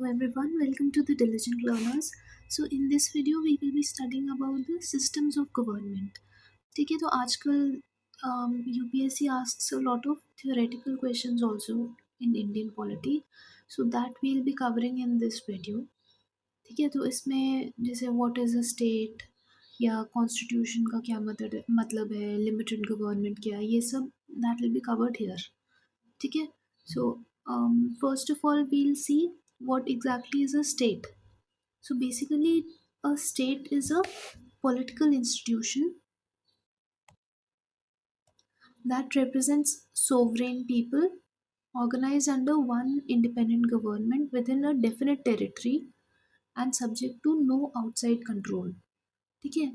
Everyone, welcome to the Diligent Learners. So in this video we will be studying about the systems of government. ठीक है, तो आजकल UPSC asks a lot of theoretical questions also in Indian polity, so that we'll be covering in this video. ठीक है, तो इसमें जैसे what is a state या कॉन्स्टिट्यूशन का क्या मतलब है, लिमिटेड गवर्नमेंट क्या है, ये सब that will be covered here. ठीक है, so first of all we'll see what exactly is a state. So basically a state is a political institution that represents sovereign people organized under one independent government within a definite territory and subject to no outside control. ठीक है,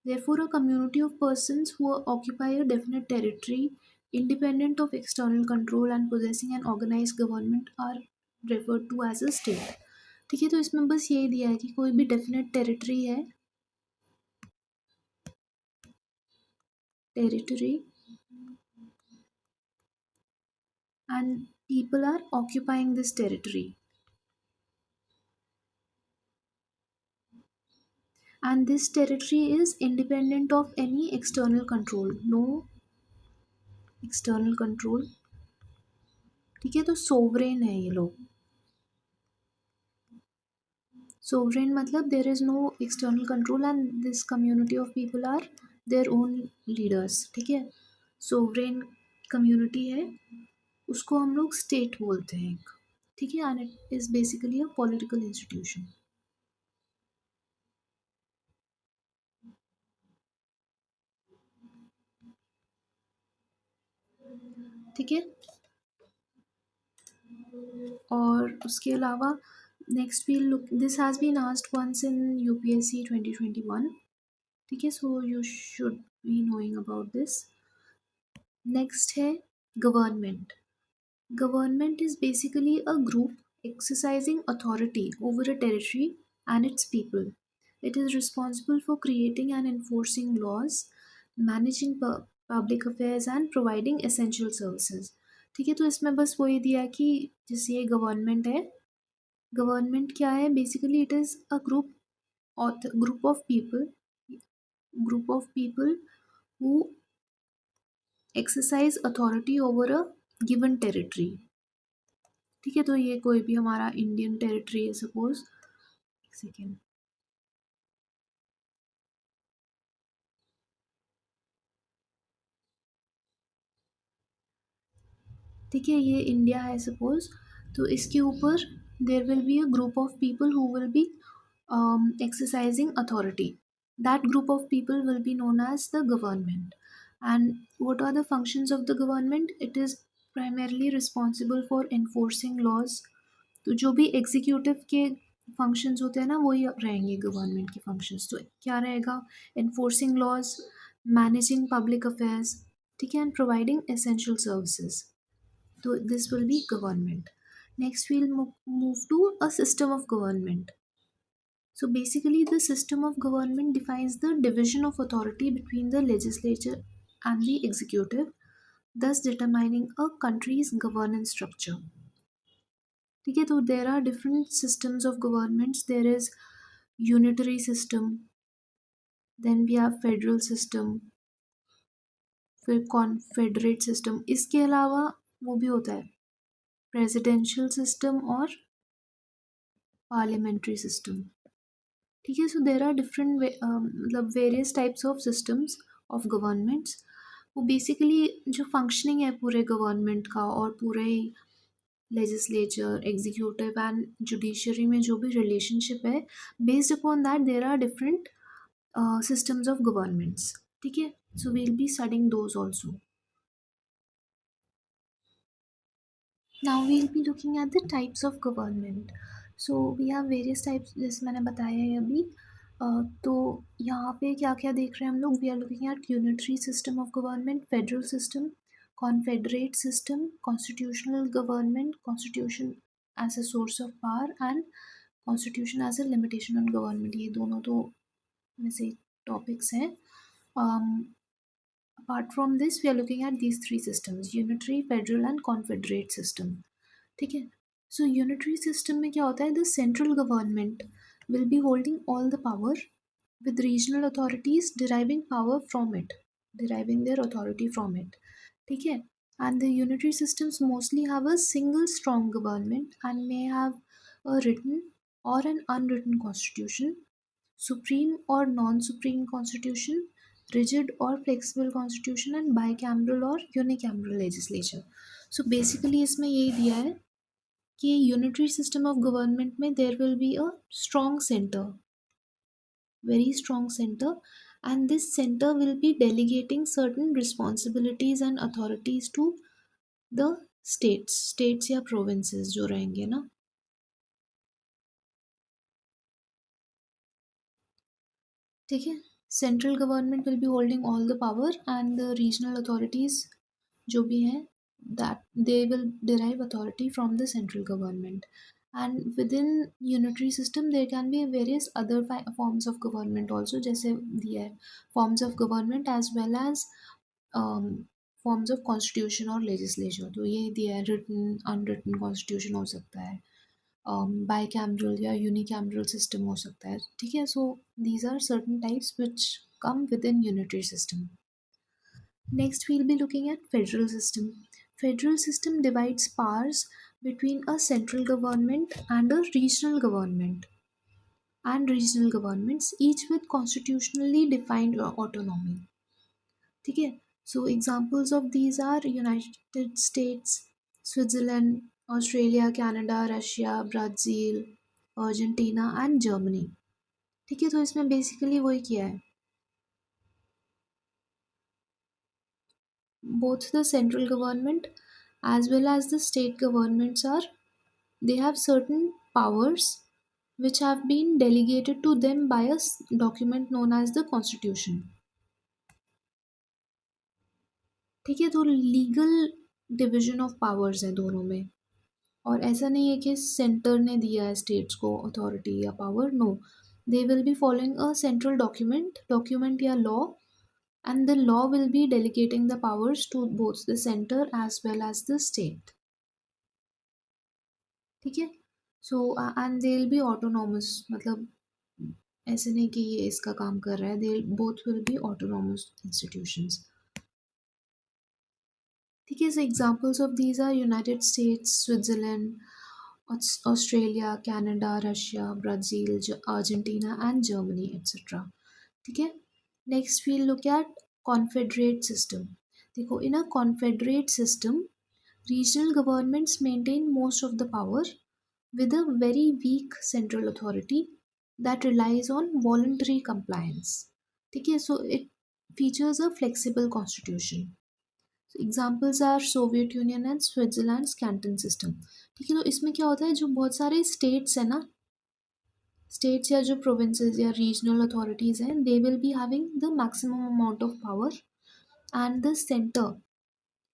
therefore a community of persons who occupy a definite territory independent of external control and possessing an organized government are referred to as a state. ठीक है, तो इसमें बस यही दिया है कि कोई भी डेफिनेट टेरिटरी है, territory and people are occupying this territory, and this territory is independent of any external control, no external control. ठीक है, तो सोवरेन है ये लोग. Sovereign मतलब there is no external control and this community of people are their own leaders. ठीक है, sovereign community है, उसको हम लोग state बोलते हैं. ठीक है, and it is basically a political institution. ठीक है, और उसके अलावा next we'll look, this has been asked once in UPSC 2021. ठीक है, so you should be knowing about this. Next है government. Government is basically a group exercising authority over a territory and its people. It is responsible for creating and enforcing laws, managing public affairs and providing essential services. ठीक है, तो इसमें बस वही दिया है कि जैसे ये गवर्नमेंट है, गवर्नमेंट क्या है, basically it is a group of people who exercise authority over a given territory. ठीक है, तो ये कोई भी हमारा इंडियन टेरिटरी है सपोज. एक सेकेंड. ठीक है, ये इंडिया है सपोज, तो इसके ऊपर there will be a group of people who will be exercising authority. That group of people will be known as the government. And what are the functions of the government? It is primarily responsible for enforcing laws. तो जो भी executive के functions होते हैं ना, वही रहेंगे government के फंक्शंस. तो क्या रहेगा? Enforcing laws, managing public affairs, ठीक है, एंड प्रोवाइडिंग एसेंशियल सर्विसेज. तो this will be government. Next we'll move to a system of government. So basically the system of government defines the division of authority between the legislature and the executive, thus determining a country's governance structure. ठीक है, तो there are different systems of governments. There is unitary system, then we have federal system, फिर confederate system. इसके अलावा वो भी होता है presidential system और parliamentary system. ठीक है, सो देर आर डिफरेंट मतलब various types of systems of governments. वो बेसिकली जो फंक्शनिंग है पूरे गवर्नमेंट का और पूरे लेजिस्लेचर, एग्जीक्यूटिव एंड जुडिशरी में जो भी रिलेशनशिप है, based upon that there are different systems of governments. ठीक है, so we'll be studying those also. Now we'll be looking at the types of government. So we have various types, जैसे मैंने बताया है अभी. तो यहाँ पे क्या क्या देख रहे हैं हम लोग? We are looking at unitary system of government, federal system, confederate system, constitutional government, constitution as a source of power and constitution as a limitation on government. ये दोनों तो वैसे टॉपिक्स हैं. Apart from this, we are looking at these three systems: unitary, federal and confederate system. ठीक है, सो unitary system में क्या होता है, the central government will be holding all the power with regional authorities deriving power from it, deriving their authority from it. ठीक है, and the unitary systems mostly have a single strong government and may have a written or an unwritten constitution, supreme or non-supreme constitution, rigid or flexible constitution, and bicameral or unicameral legislature. So basically इसमें यही दिया है कि unitary system of government में there will be a strong center, very strong center, and this center will be delegating certain responsibilities and authorities to the states या provinces जो रहेंगे ना. ठीक है, central government will be holding all the power and the regional authorities जो भी हैं that they will derive authority from the central government. And within unitary system there can be various other forms of government also, जैसे दिया है forms of government as well as um, forms of constitution और legislature. तो ये दिया है written unwritten constitution हो सकता है, bicameral या unicameral system हो सकता है. ठीक है, so these are certain types which come within unitary system. Next we'll be looking at federal system. Federal system divides powers between a central government and a regional government and regional governments, each with constitutionally defined autonomy. ठीक है, so examples of these are United States, Switzerland, Australia, Canada, Russia, Brazil, Argentina and Germany. ठीक है, तो इसमें basically वही किया है, both the central government as well as the state governments are, they have certain powers which have been delegated to them by a document known as the constitution. ठीक है, तो लीगल डिविजन ऑफ पावर्स है दोनों में, और ऐसा नहीं है कि सेंटर ने दिया है स्टेट्स को अथॉरिटी या power, no, they will be following a central document या law, and the law will be delegating the powers to both the center as well as the state. ठीक है, so and they will be autonomous, मतलब ऐसे नहीं कि ये इसका काम कर रहा है, they both will be autonomous institutions. ठीक है, so examples of these are United States, Switzerland, Australia, Canada, Russia, Brazil, Argentina and Germany, etc. ठीक है, next we'll look at confederate system. देखो, in a confederate system regional governments maintain most of the power with a very weak central authority that relies on voluntary compliance. ठीक है, so it features a flexible constitution. So examples are Soviet Union and Switzerland canton system. ठीक है, तो इसमें क्या होता है, जो बहुत सारे स्टेट्स हैं ना, स्टेट्स या जो प्रोविंसेस या रीजनल अथॉरिटीज़ हैं, दे will be having the maximum amount of power and the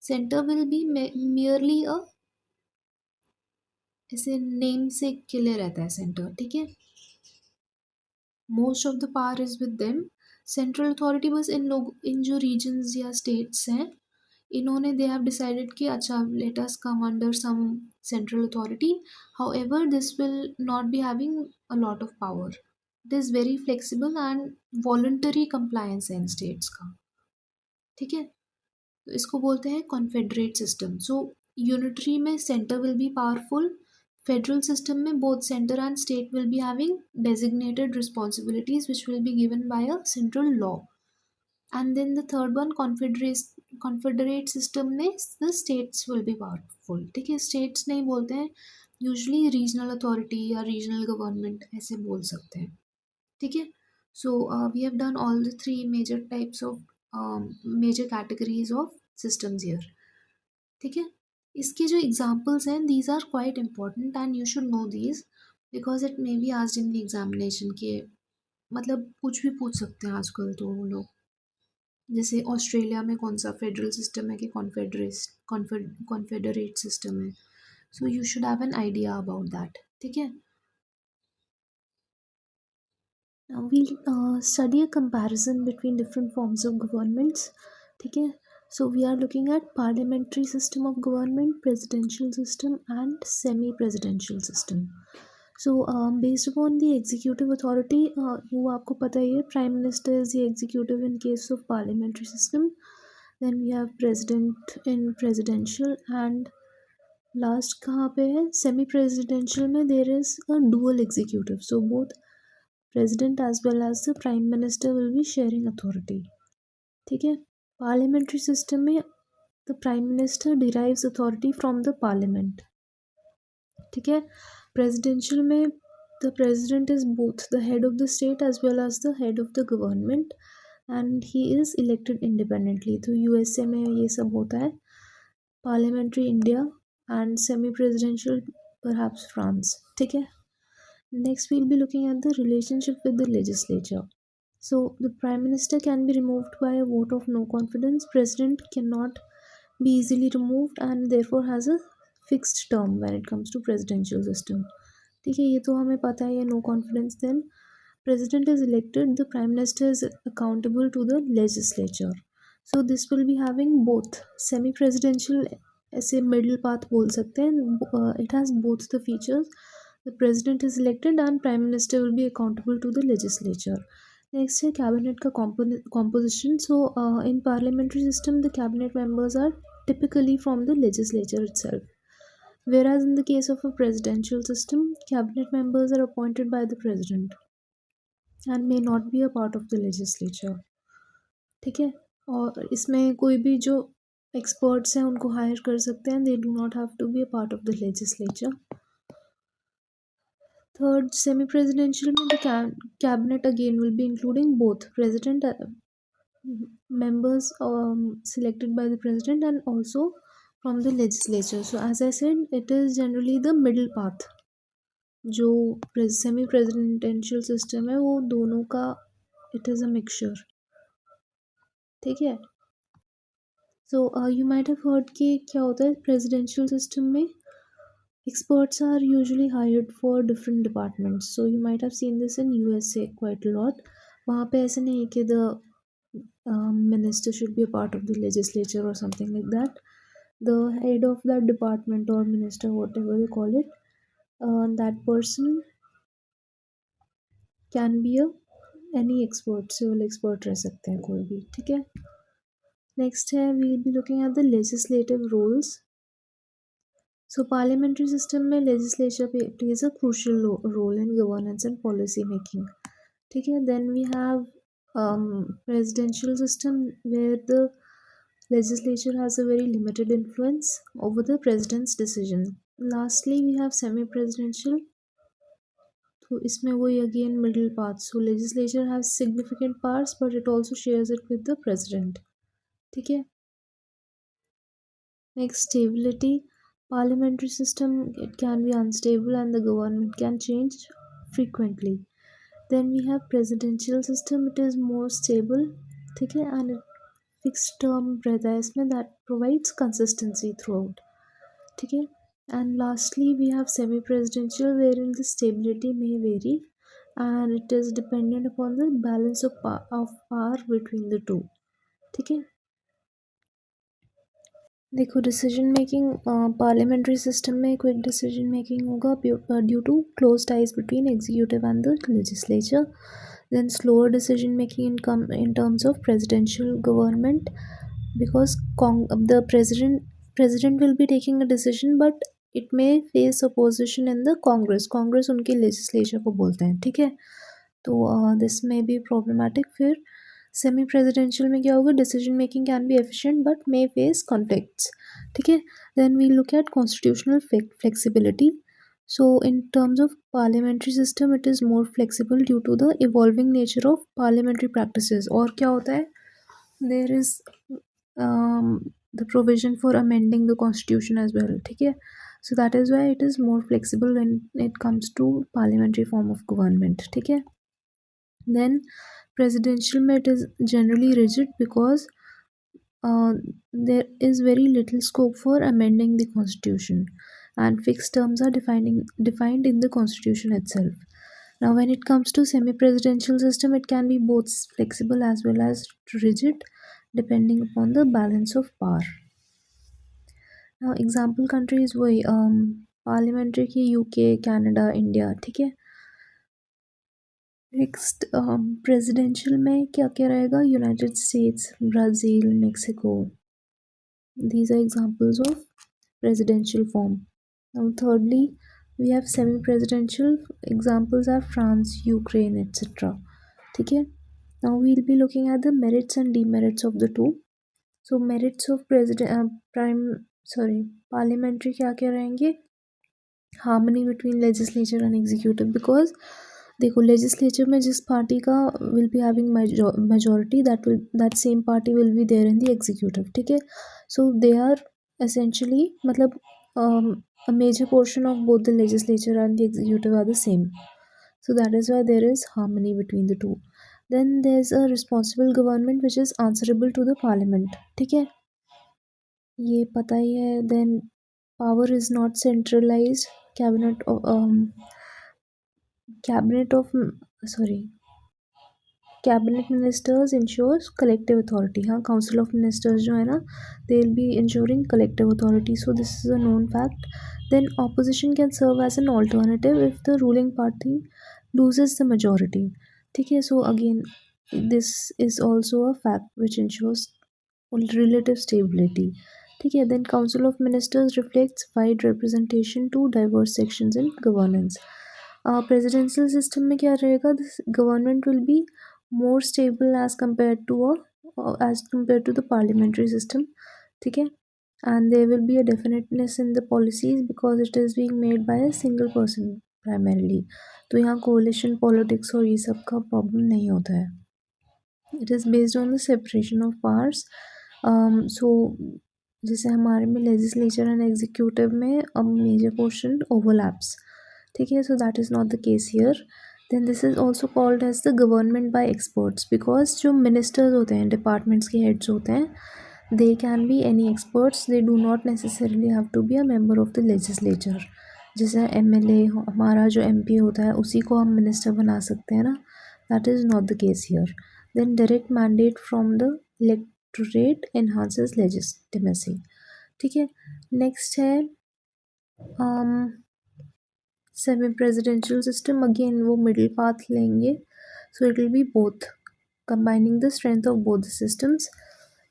centre will B merely अ, ऐसे नेम से के लिए रहता है सेंटर. ठीक है, most of the power is with them. Central authority बस इन जो रीजन्स या स्टेट्स हैं, इन्होंने दे हैव डिसाइडेड कि अच्छा let us come under some central authority, however this will not be having a lot of power, it is very flexible and voluntary compliance है in states का. ठीक है, तो इसको बोलते हैं कॉन्फेडरेट सिस्टम. सो यूनिटरी में centre will be powerful, federal system में both centre and state will be having designated responsibilities which will be given by a central law. And then the third one, confederate system में the states will be powerful. ठीक है, states नहीं बोलते हैं, usually regional authority या regional government ऐसे बोल सकते हैं. ठीक है, so we have done all the three major types of major categories of systems here. ठीक है, इसके जो examples हैं, these are quite important and you should know these because it may be asked in the examination के, मतलब कुछ भी पूछ सकते हैं आजकल तो वो लोग. जैसे ऑस्ट्रेलिया में कौन सा फेडरल सिस्टम है कि कॉन्फेडरेट सिस्टम है, so you should have an idea about that. ठीक है, now we'll study a comparison between different forms of governments. ठीक है, So we are looking at parliamentary system of government, presidential system, and semi-presidential system. So based upon the executive authority, वो आपको पता ही है, prime minister is the executive in case of parliamentary system. Then we have president in presidential, and last कहाँ पे है, semi-presidential में there is a dual executive. So both president as well as the prime minister will be sharing authority. ठीक है. Parliamentary system में the prime minister derives authority from the parliament. ठीक है. Presidential में the president is both the head of the state as well as the head of the government, and he is elected independently. तो USA में ये सब होता है. Parliamentary India and semi-presidential perhaps France. ठीक है. Next we'll be looking at the relationship with the legislature. So the prime minister can be removed by a vote of no confidence. President cannot be easily removed and therefore has a fixed term when it comes to presidential system. ठीक है, ये तो हमें पता है. No confidence, then president is elected, the prime minister is accountable to the legislature. So this will be having both semi presidential, ऐसे middle path बोल सकते हैं. It has both the features. The president is elected and prime minister will be accountable to the legislature. Next है cabinet का composition. So in parliamentary system the cabinet members are typically from the legislature itself, whereas in the case of a presidential system cabinet members are appointed by the president and may not be a part of the legislature. ठीक है. और इसमें कोई भी जो experts हैं उनको hire कर सकते हैं. They do not have to be a part of the legislature. Third, semi-presidential में the cabinet again will be including both president members selected by the president and also from the legislature. So as I said, it is generally the middle path. जो semi-presidential system है वो दोनों का it is a mixture. ठीक है. So you might have heard कि क्या होता है presidential system में experts are usually hired for different departments. So you might have seen this in USA quite a lot. वहाँ पे ऐसे नहीं है कि the minister should be a part of the legislature or something like that. The head of that department or minister, whatever you call it, that person can be any expert, civil expert रह सकते हैं कोई भी. ठीक है. Next है we'll be looking at the legislative roles. So parliamentary system में legislature plays a crucial role in governance and policy making. ठीक है. Then we have presidential system where the legislature has a very limited influence over the president's decision. Lastly we have semi-presidential. तो इसमें वही again middle path. So legislature has significant powers but it also shares it with the president. ठीक है. Next, stability. Parliamentary system, it can be unstable and the government can change frequently. Then we have presidential system, it is more stable. ठीक है. And fixed term रहता है इसमें that provides consistency throughout. ठीक है. And lastly we have semi-presidential wherein the stability may vary and it is dependent upon the balance of power between the two. ठीक है. देखो डिसीजन मेकिंग पार्लियामेंट्री सिस्टम में quick decision making होगा due to close ties between executive and the legislature. Then slower decision making in terms of presidential government because the president will be taking a decision but it may face opposition in the Congress उनके legislature को बोलते हैं. ठीक है. तो this may be problematic. फिर semi presidential में क्या होगा, decision making can be efficient but may face conflicts. ठीक है. Then we look at constitutional flexibility. So in terms of parliamentary system it is more flexible due to the evolving nature of parliamentary practices. और क्या होता है, there is the provision for amending the constitution as well. ठीक है. So that is why it is more flexible when it comes to parliamentary form of government. ठीक है. Then presidential में it is generally rigid because there is very little scope for amending the constitution and fixed terms are defined in the constitution itself. Now when it comes to semi-presidential system, it can be both flexible as well as rigid. depending upon the balance of power. Now example countries वही parliamentary की UK Canada India, ठीक है। Next presidential में क्या क्या रहेगा, United states, Brazil, Mexico, these are examples of presidential form. Now thirdly we have semi presidential, examples are France, Ukraine, etc. ठीक है। Now we'll be looking at the merits and demerits of the two. So merits of parliamentary क्या क्या रहेंगे, harmony between legislature and executive, because देखो legislature में जिस party का will be having majority that same party will be there in the executive, ठीक है। So they are essentially मतलब a major portion of both the legislature and the executive are the same, so that is why there is harmony between the two. Then there's a responsible government which is answerable to the parliament, ठीक है, ये पता ही है। Then power is not centralized, cabinet of sorry cabinet ministers ensures collective authority, हाँ council of ministers जो है ना, they will be ensuring collective authority, so this is a known fact. Then opposition can serve as an alternative if the ruling party loses the majority, ठीक है। So again this is also a fact which ensures relative stability, ठीक है। Then council of ministers reflects wide representation to diverse sections in governance. Presidential system में क्या रहेगा, this government will be more stable as compared to the parliamentary system, ठीक है। And there will be a definiteness in the policies because it is being made by a single person primarily, तो यहाँ coalition politics और ये सब का problem नहीं होता है. It is based on the separation of powers. So जैसे हमारे में legislature and executive में a major portion overlaps, ठीक है, so that is not the case here. Then this is also called as the government by experts because जो ministers होते हैं, departments के heads होते हैं, they can be any experts, they do not necessarily have to be a member of the legislature. जैसे MLA हमारा जो MP होता है उसी को हम minister बना सकते हैं ना, that is not the case here. Then direct mandate from the electorate enhances legitimacy, ठीक है। Next है सेमी प्रेसिडेंशियल सिस्टम, अगेन वो मिडिल पाथ लेंगे, सो it will B both, combining the strength of both the systems.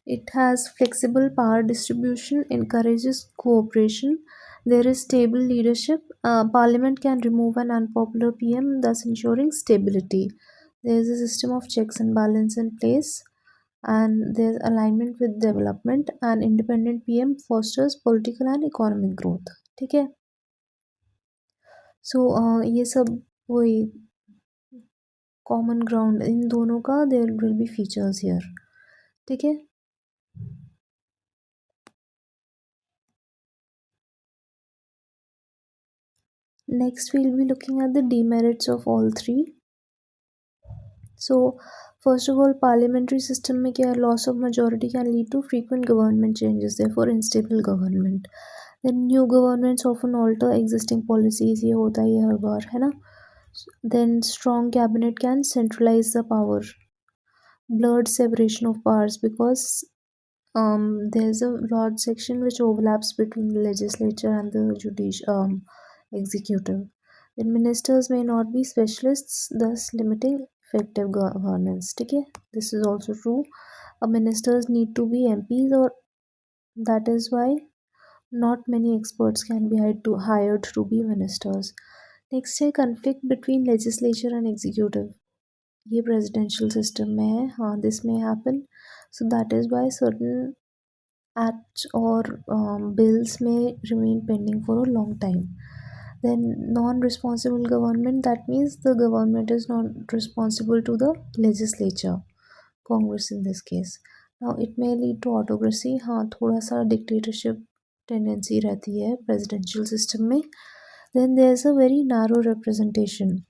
It has flexible power distribution, encourages cooperation, there is stable leadership, parliament can remove an unpopular PM, thus ensuring stability. There is a system of checks and balance in place, and there's alignment with development, and independent PM fosters political and economic growth, ठीक है। सो ये सब वही common ground इन दोनों का, there will be features here, ठीक है। Next we will be looking at the demerits of all three. So first of all parliamentary system में क्या, loss of majority can lead to frequent government changes, therefore unstable government. Then new governments often alter existing policies, ये होता ही हर बार, है ना. Then strong cabinet can centralize the power, blurred separation of powers because there's a large section which overlaps between the legislature and the executive. Then ministers may not be specialists, thus limiting effective governance, ठीक है, this is also true. Ministers need to be MPs, or that is why not many experts can be hired to be ministers. Next है conflict between legislature and executive, ये presidential system में है, हाँ this में happen, so that is why certain acts और bills में remain pending for a long time. Then non responsible government, that means the government is not responsible to the legislature, Congress in this case. Now it may lead to autocracy, हाँ थोड़ा सा dictatorship tendency रहती है presidential system में. Then there is a very narrow representation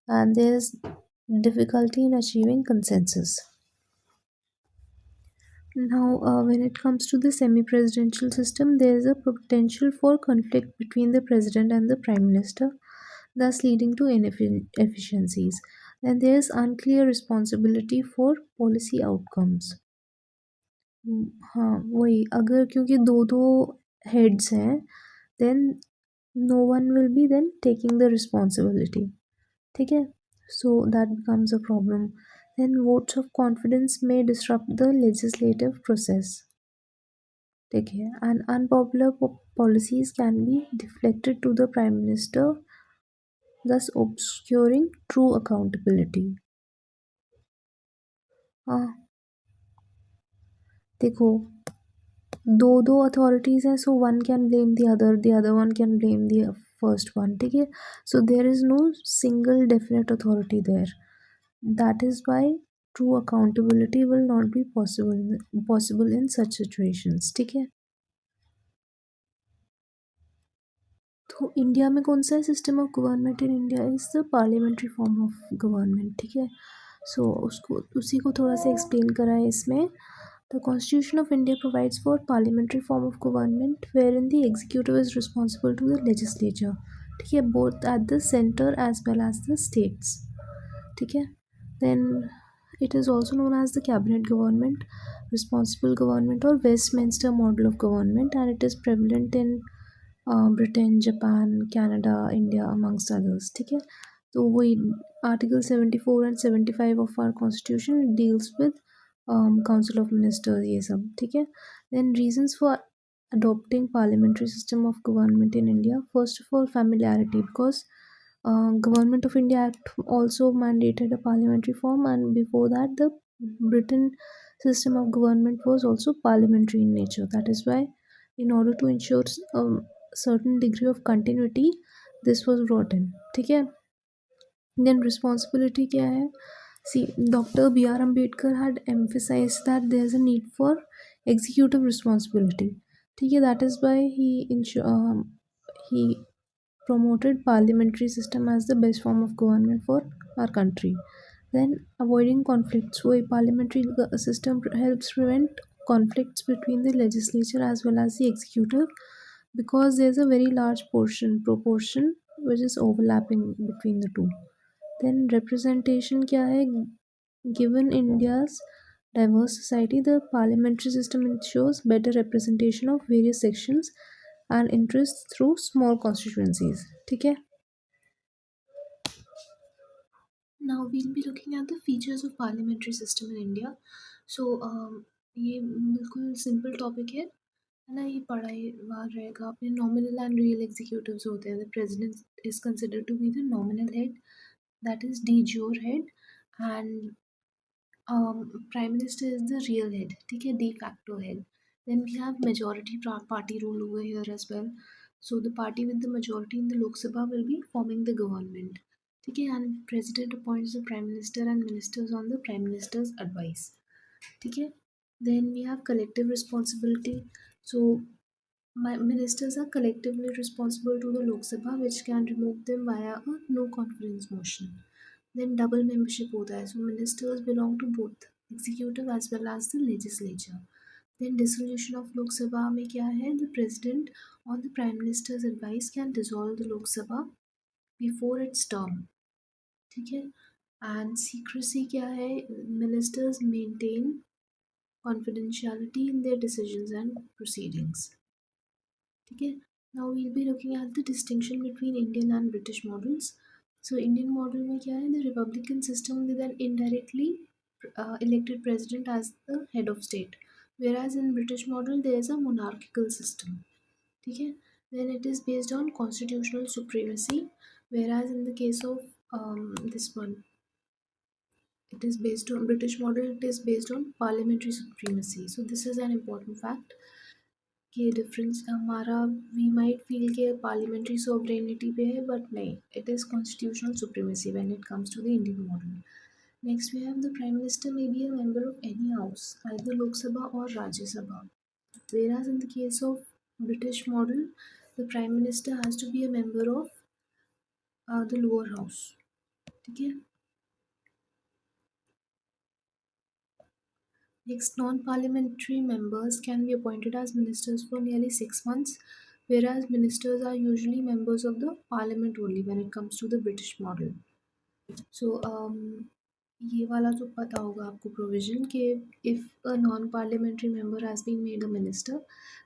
and there is difficulty in achieving consensus. Now when it comes to the semi-presidential system, there is a potential for conflict between the president and the prime minister, thus leading to inefficiencies, and there is unclear responsibility for policy outcomes. हाँ वही, अगर क्योंकि दो दो heads हैं, then no one will be then taking the responsibility, ठीक है, so that becomes a problem. Then votes of confidence में डिसरप्ट द लेजिस्लेटिव प्रोसेस, ठीक है, and unpopular policies can be deflected to the prime minister, thus obscuring true accountability। हाँ देखो, दो दो authorities हैं, so one can blame the other one can blame the first one, ठीक है, so there is no single definite authority there, that is why true accountability will not be possible in such situations, ठीक है। तो India में कौन सा system of government in India is the parliamentary form of government, ठीक है, सो उसको उसी को थोड़ा सा एक्सप्लेन करा है इसमें। The Constitution of India provides for parliamentary form of government wherein the executive is responsible to the legislature, ठीक है, both at the center as well as the states, ठीक है। Then it is also known as the cabinet government, responsible government or Westminster model of government, and it is prevalent in Britain, Japan, Canada, India amongst others, ठीक है। तो वही article 74 and 75 of our constitution deals with council of ministers, ये सब, ठीक है। Then reasons for adopting parliamentary system of government in India, first of all familiarity, because Government of India Act also mandated a parliamentary form, and before that the Britain system of government was also parliamentary in nature, that is why in order to ensure certain degree of continuity this was brought in, ठीक है। Then responsibility क्या है, see doctor B R Ambedkar had emphasise that there is a need for executive responsibility, ठीक है, that is why he promoted parliamentary system as the best form of government for our country। Then avoiding conflicts, so a parliamentary system helps prevent conflicts between the legislature as well as the executive, because there's a very large proportion which is overlapping between the two। Then representation क्या है, given India's diverse society, the parliamentary system ensures better representation of various sections and interests through small constituencies, ठीक है। Now we'll be looking at the features of parliamentary system in India। So ये बिल्कुल simple topic है ना, ये पढ़ा ही बाहर रहेगा आपने। नॉमिनल एंड रियल एग्जीक्यूटिव्स होते हैं। The president is considered to be the nominal head, that is de jure head, and prime minister is the real head, ठीक है, de facto head। then we have majority party rule over here as well, so the party with the majority in the Lok Sabha will be forming the government, ठीक है, and president appoints the prime minister and ministers on the prime minister's advice, ठीक है। then we have collective responsibility, so ministers are collectively responsible to the Lok Sabha, which can remove them via a no confidence motion। Then double membership होता है, so ministers belong to both executive as well as the legislature। Then dissolution of Lok Sabha में क्या है, the president on the prime minister's advice can dissolve the Lok Sabha before its term, ठीक है। And secrecy क्या है, ministers maintain confidentiality in their decisions and proceedings, ठीक है। Now we'll be looking at the distinction between Indian and British models। So Indian model में क्या है, the republican system with an indirectly elected president as the head of state, whereas in British model there is a monarchical system, ठीक है। Then it is based on constitutional supremacy, whereas in the case of this one, it is based on British model, it is based on parliamentary supremacy। So this is an important fact कि difference हमारा, we might feel कि parliamentary sovereignty पे है, but नहीं, it is constitutional supremacy when it comes to the Indian model. Next we have the prime minister may be a member of any house, either Lok Sabha और Rajya Sabha, whereas in the case of British model the prime minister has to be a member of the lower house, ठीक है। Next, non-parliamentary members can be appointed as ministers for nearly 6 months, whereas ministers are usually members of the parliament only when it comes to the British model। So, ये वाला तो पता होगा आपको provision कि if a non parliamentary member has been made a minister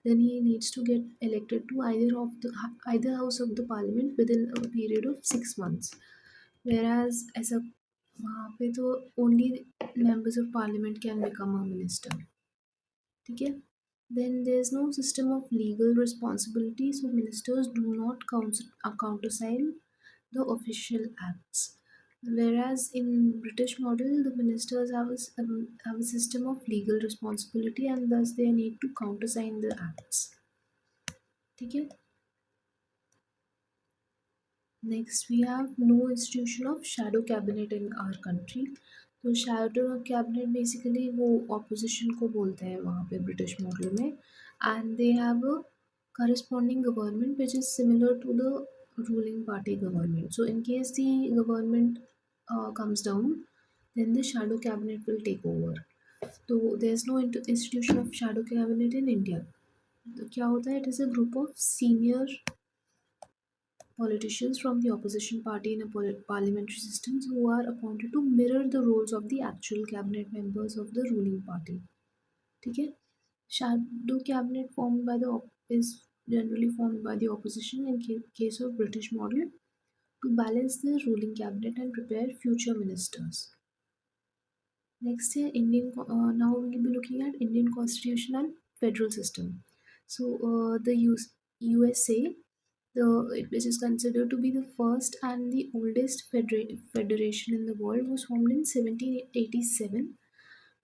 then he needs to get elected to either house of the parliament within a period of 6 months, whereas ऐसा वहाँ पे तो only members of parliament can become a minister. ठीक है. Then there is no system of legal responsibility, so ministers do not countersign the official acts. Whereas in British model, the ministers have a system of legal responsibility and thus they need to countersign the acts. ठीक है. Next, we have no institution of shadow cabinet in our country. तो shadow cabinet basically वो opposition को बोलते हैं वहाँ पे British model में, and they have a corresponding government which is similar to the ruling party government. So in case the government comes down, then the shadow cabinet will take over. तो there is no institution of shadow cabinet in India. तो क्या होता है? It is a group of senior politicians from the opposition party in a parliamentary system who are appointed to mirror the roles of the actual cabinet members of the ruling party. ठीक है. Shadow cabinet formed by the is generally formed by the opposition in case of British model to balance the ruling cabinet and prepare future ministers. Next here, now we will be looking at Indian constitution and federal system. So the USA, which is considered to be the first and the oldest federation in the world, was formed in 1787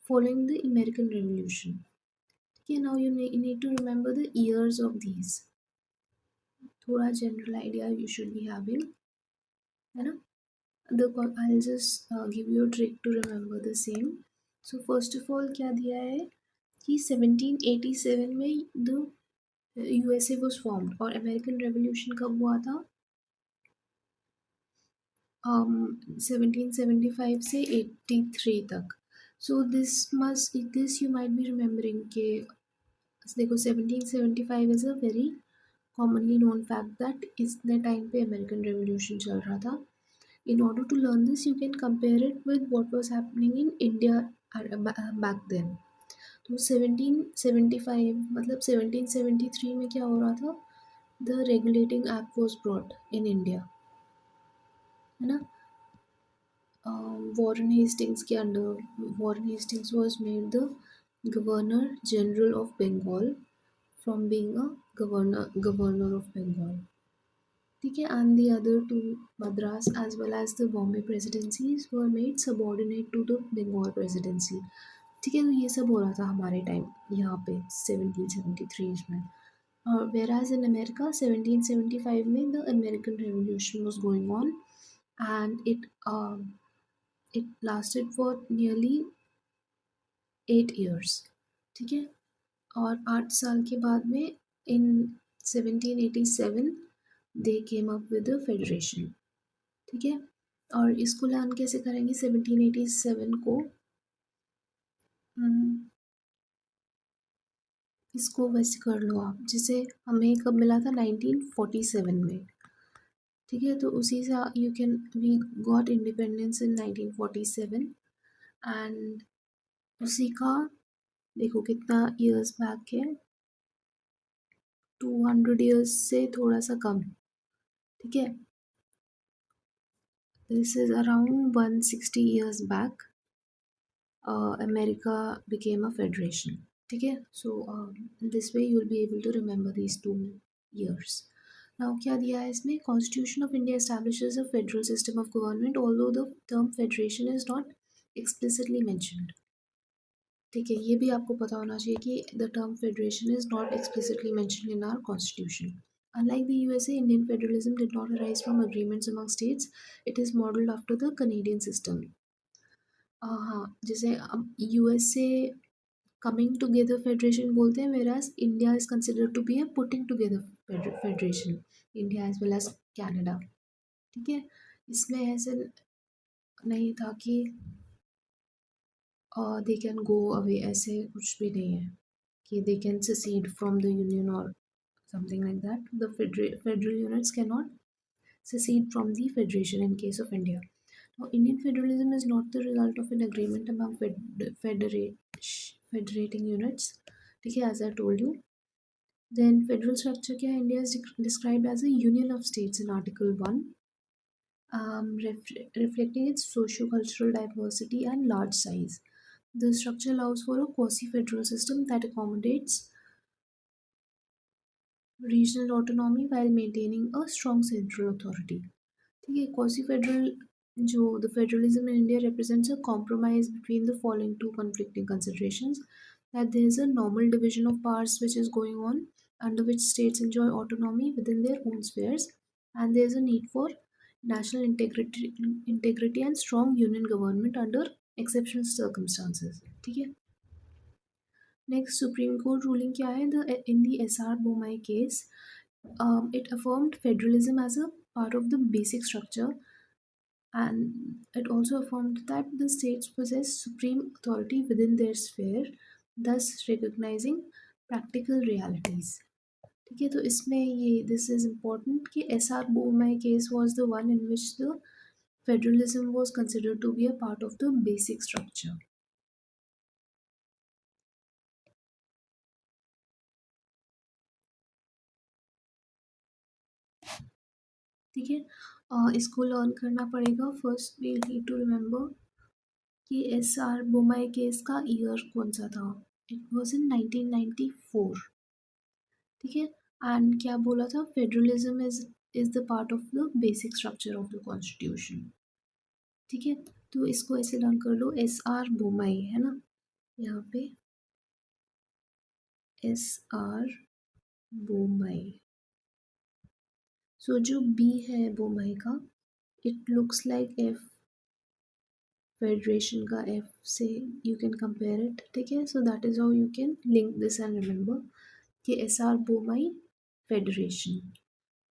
following the American Revolution. Okay, now you need to remember the years of these. थोड़ा general idea you should be having, है ना? I'll just give you a trick to remember the same. So first of all क्या दिया है कि 1787 में the USA was formed और American Revolution कब हुआ था? 1775 से 83 तक. So this you might be remembering कि देखो 1775 is a very commonly known fact that इतने टाइम पे अमेरिकन रेवोल्यूशन चल रहा था. In order to learn this, you can compare it with what was happening in India back then. तो 1775 मतलब 1773 में क्या हो रहा था? The regulating act was brought in India, है ना? Warren Hastings के under Warren Hastings was made the Governor General of Bengal from being a governor of Bengal. ठीक है. And the other two, Madras as well as the Bombay presidencies, were made subordinate to the Bengal presidency. ठीक है. तो ये सब हो रहा था हमारे टाइम यहाँ पे 1773 में. Whereas in America 1775 में the American Revolution was going on and it lasted for nearly 8 years. ठीक है. और 8 साल के बाद में in 1787 they came up with a federation. ठीक है. और इसको लर्न कैसे करेंगे 1787 को? इसको वैसे कर लो आप जिसे हमें कब मिला था 1947 में. ठीक है. तो उसी से we got independence in 1947 and उसी का देखो कितना ईयर्स बैक है, 200 ईयर्स से थोड़ा सा कम. ठीक है. This is around 160 years back America became a federation. ठीक है. So this way you will be able to remember these 2 years. Now क्या दिया है इसमें? Constitution of India establishes a federal system of government although the term federation is not explicitly mentioned. ठीक है. ये भी आपको पता होना चाहिए कि the term federation is not explicitly mentioned in our constitution. Unlike the USA, Indian federalism did not arise from agreements among states. It is modeled after the Canadian system. हाँ, जैसे अब USA coming together federation बोलते हैं, whereas India is considered to be a putting together federation. India as well as Canada. ठीक है. इसमें ऐसे नहीं था कि they can go away, ऐसे कुछ भी नहीं है कि they can secede from the union or something like that. The federal units cannot secede from the federation in case of India. Now, Indian federalism is not the result of an agreement among federating units. Okay, as I told you. Then federal structure क्या है? India is described as a union of states in Article 1, reflecting its socio-cultural diversity and large size. The structure allows for a quasi-federal system that accommodates regional autonomy while maintaining a strong central authority. ठीक है, quasi-federal जो the federalism in India represents a compromise between the following two conflicting considerations: that there is a normal division of powers which is going on, under which states enjoy autonomy within their own spheres, and there is a need for national integrity and strong union government under exceptional circumstances. ठीक है. Next, Supreme Court ruling क्या है? In the SR Bomai case, it affirmed federalism as a part of the basic structure, and it also affirmed that the states possess supreme authority within their sphere, thus recognizing practical realities. ठीक है, तो इसमें ये this is important कि SR Bomai case was the one in which the federalism was considered to be a part of the basic structure. ठीक है, इसको learn करना पड़ेगा. First we need to remember कि एस आर बोमाई केस का year कौन सा था. It was in 1994. ठीक है, एंड क्या बोला था? Federalism is the part of the basic structure of the constitution. ठीक है, तो इसको ऐसे लर्न कर लो. एस आर बोमाई है ना, यहाँ पे एस आर बोमाई. सो जो बी है बोमाई का, it looks like F federation का एफ से यू कैन कंपेयर इट. ठीक है, so that is how you can link this and remember कि एस आर बोमाई फेडरेशन.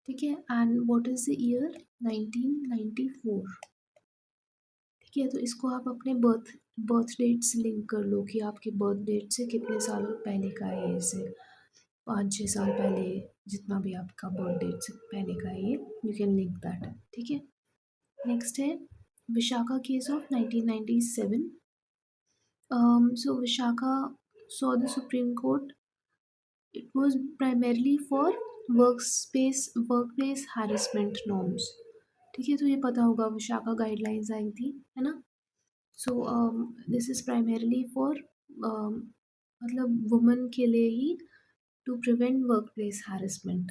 ठीक है, and what is the year? 1994. ठीक है, तो इसको आप अपने बर्थ डेट से लिंक कर लो कि आपके बर्थ डेट से कितने साल पहले का है. इसे 5-6 साल पहले, जितना भी आपका बर्थ डेट से पहले का है, ये यू कैन लिंक दैट. ठीक है. नेक्स्ट है Vishakha case of 1997. So Vishaka saw the Supreme Court. It was primarily for workplace harassment norms. ठीक है, तो ये पता होगा विशाखा गाइडलाइंस आई थी, है ना. So this is primarily for मतलब वुमेन के लिए ही, to prevent workplace harassment.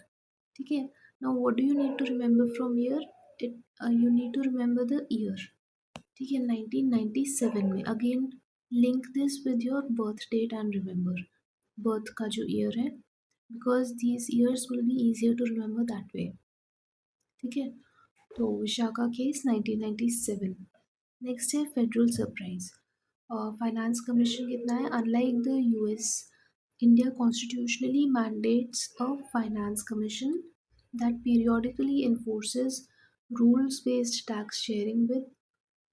ठीक है. Now what do you need to remember from year? It you need to remember the year. ठीक है, 1997 में. Again link this with your birth date and remember birth का जो year है, because these years will be easier to remember that way. ठीक है, तो Vishakha case 1997. Next है फेडरल सरप्राइज. फाइनेंस कमीशन कितना है? Unlike the US, India constitutionally mandates a finance commission that periodically enforces rules-based tax sharing with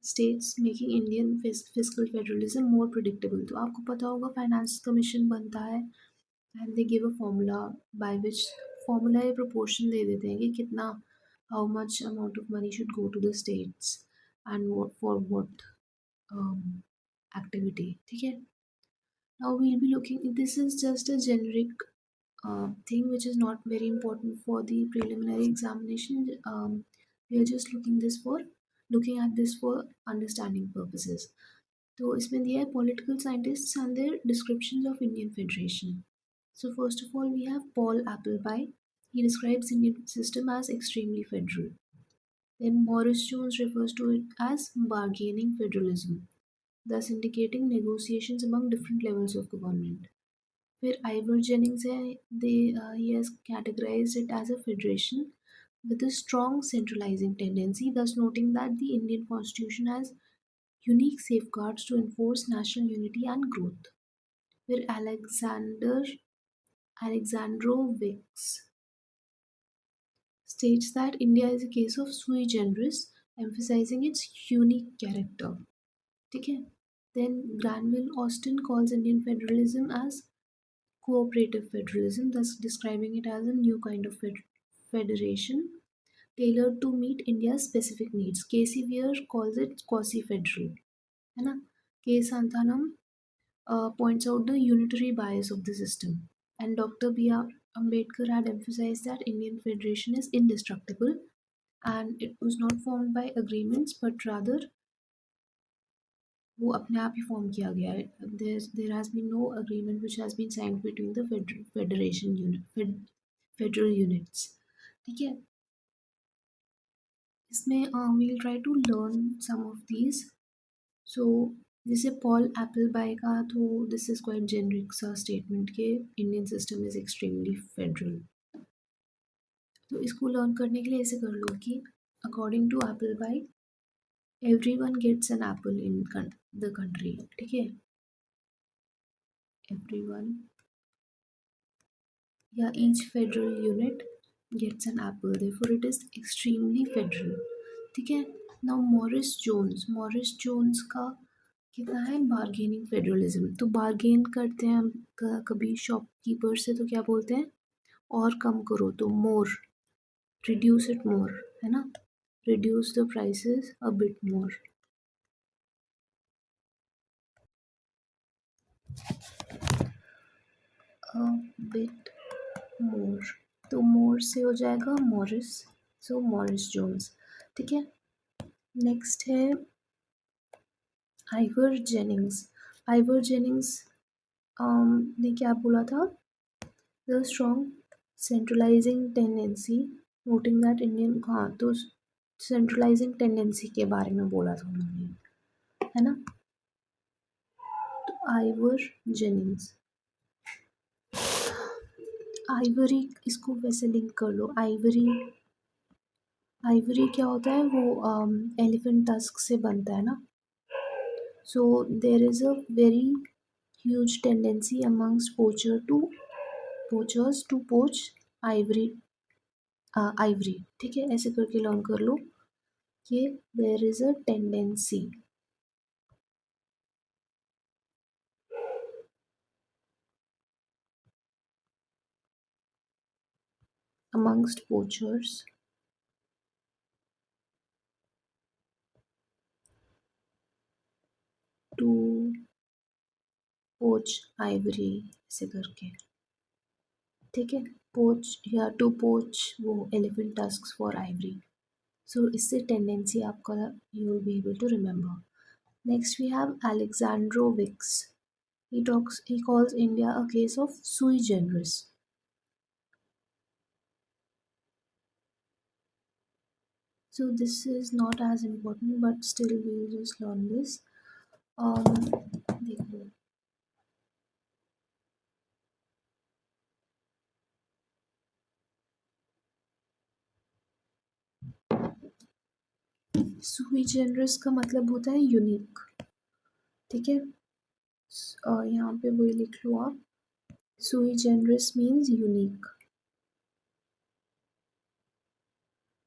states, making Indian fiscal federalism more predictable. तो आपको पता होगा फाइनेंस कमीशन बनता है and they give a formula by which, formula या proportion दे देते हैं कि कितना, how much amount of money should go to the states and what for what activity. ठीक है. Now we'll be looking, this is just a generic thing which is not very important for the preliminary examination. We are just looking at this for understanding purposes. तो इसमें दिया है political scientists and their descriptions of Indian Federation. So first of all we have Paul Appleby. He describes Indian system as extremely federal. Then Morris Jones refers to it as bargaining federalism, thus indicating negotiations among different levels of government. फिर Ivor Jennings है, he has categorized it as a federation with a strong centralizing tendency, thus noting that the Indian constitution has unique safeguards to enforce national unity and growth. फिर Alexandrovich states that India is a case of sui generis, emphasizing its unique character. ठीक है. Then Granville Austin calls Indian federalism as cooperative federalism, thus describing it as a new kind of federation tailored to meet India's specific needs. KC Weir calls it quasi-federal. है ना? K. Santhanam points out the unitary bias of the system. And Dr. B.R. Ambedkar had emphasized that Indian federation is indestructible and it was not formed by agreements but rather वो अपने आप ही form किया गया है. There has been no agreement which has been signed between the federal units. ठीक है. इसमें we'll try to learn some of these. So जैसे पॉल एप्पल बाय का तो दिस इज क्वाइट जेनरिक सा स्टेटमेंट के Indian system is extremely federal. तो इसको लर्न करने के लिए ऐसे कर लो कि according to apple by everyone gets an apple in the country. ठीक है. एवरीवन या each federal unit gets an apple, therefore it is extremely federal. ठीक है. नाउ मॉरिस जोन्स का कितना है बार्गेनिंग फेडरलिज्म. तो बार्गेन करते हैं हम कभी शॉपकीपर से तो क्या बोलते हैं और कम करो तो मोर, रिड्यूस इट मोर, है ना. Reduce the prices a bit more. A bit more तो मोर से हो जाएगा मॉरिस. सो मॉरिस जोन्स. ठीक है. नेक्स्ट है आइवर जेनिंग्स. आइवर जेनिंग्स ने क्या बोला था. The strong centralizing tendency, noting that Indian हाँ तो centralizing tendency के बारे में बोला था उन्होंने, है ना. तो आइवर जेनिंग्स, आइवरी इसको वैसे लिंक कर लो. आइवरी क्या होता है वो एलिफेंट टस्क से बनता है ना. So there is a very huge tendency amongst poachers to poach ivory. ठीक है. ऐसे करके लर्न कर लो कि there is a tendency amongst poachers to poach ivory. ऐसे करके. ठीक है. पोच या टू पोच वो elephant tusks for ivory. So इससे टेंडेंसी आपका you will be able to remember. Next we have Alexandro Wicks. He calls India a case of sui generis. So this is not as important but still we will just learn this. देखो sui generis का मतलब होता है unique. ठीक है. यहाँ पे वही लिख लो आप. sui generis means unique.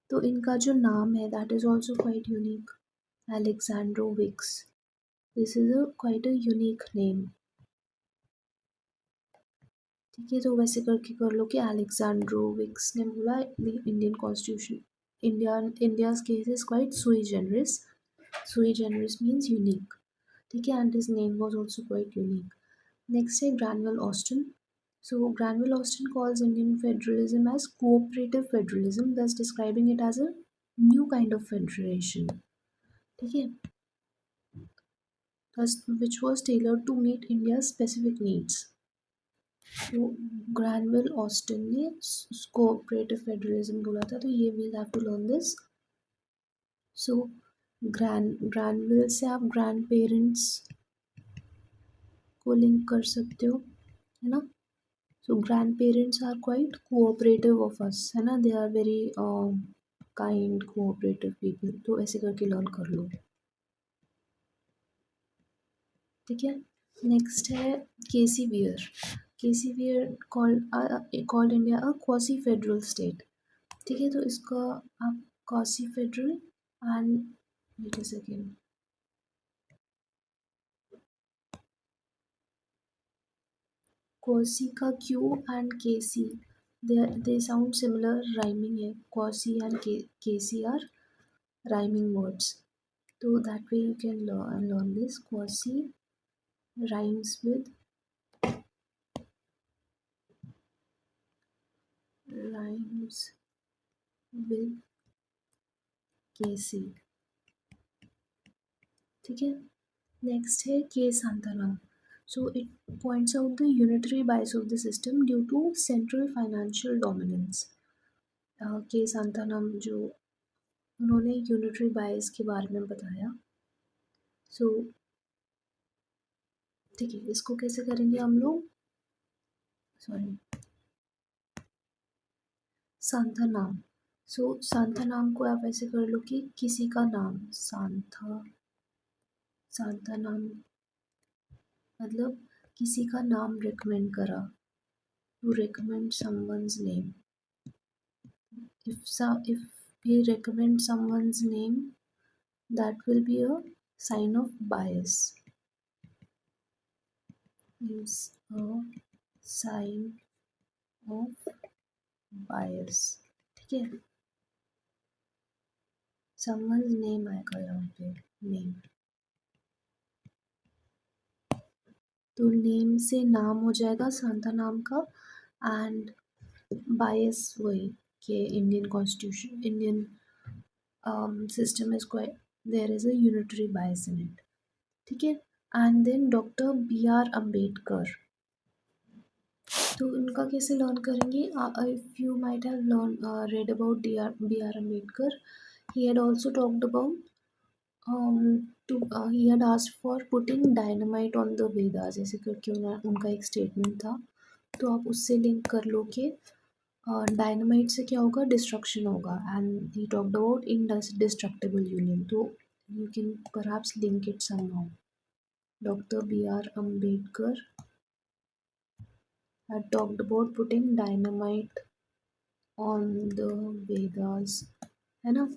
तो इनका जो नाम है that is also quite unique. Alexandro Wicks. This is a quite a unique name. ठीक है. तो वैसे करके कर लो कि Alexandro Wicks ने बोला Indian constitution India's case is quite sui generis. Sui generis means unique. ठीक है. And his name was also quite unique. Next है Granville Austin. So Granville Austin calls Indian federalism as cooperative federalism, thus describing it as a new kind of federation. ठीक है. Thus, which was tailored to meet India's specific needs. तो Granville Austin ने cooperative federalism बोला था. तो ये we'll have to learn this. So Granville से आप ग्रैंड पेरेंट्स को लिंक कर सकते हो, है ना. So grandparents are quite cooperative of us, है ना. They are very kind, cooperative people. तो ऐसे करके लर्न कर लो. ठीक है. नेक्स्ट है K C Wheare. K C Wheare called India a quasi federal state. ठीक है. तो इसका आप quasi federal and wait a second. Quasi का Q and K C they sound similar, rhyming है. Quasi and KC are rhyming words. So that way you can learn this. Quasi rhymes with KC. ठीक है. Next है case antanam. So it points out the unitary bias of the system due to central financial dominance. Case अंतनम जो उन्होंने unitary बायस के बारे में बताया. सो ठीक है, इसको कैसे करेंगे हम लोग. सॉरी, सांथानाम. सो सांथानाम को आप ऐसे कर लो कि किसी का नाम. सांथानाम मतलब किसी का नाम रिकमेंड करा. To recommend someone's name. if we recommend someone's name, that will be a sign of bias. Is a sign of bias. ठीक है. someone's name आएगा यहाँ पे. नेम तो नेम से नाम हो जाएगा सांता नाम का. एंड बायस वही कि Indian constitution, Indian system is quite, there is a unitary bias in it. ठीक है. And then doctor B.R. Ambedkar. तो उनका कैसे लर्न करेंगे. If you might have read about B.R. Ambedkar, he had also talked about he had asked for putting dynamite on the Vedas, जैसे करके उनका एक स्टेटमेंट था. तो आप उससे लिंक कर लो कि डायनामाइट से क्या होगा, डिस्ट्रक्शन होगा. And he talked about indestructible union. तो you can perhaps link it somehow. Doctor B.R. Ambedkar had talked about putting dynamite on the Vedas, है ना.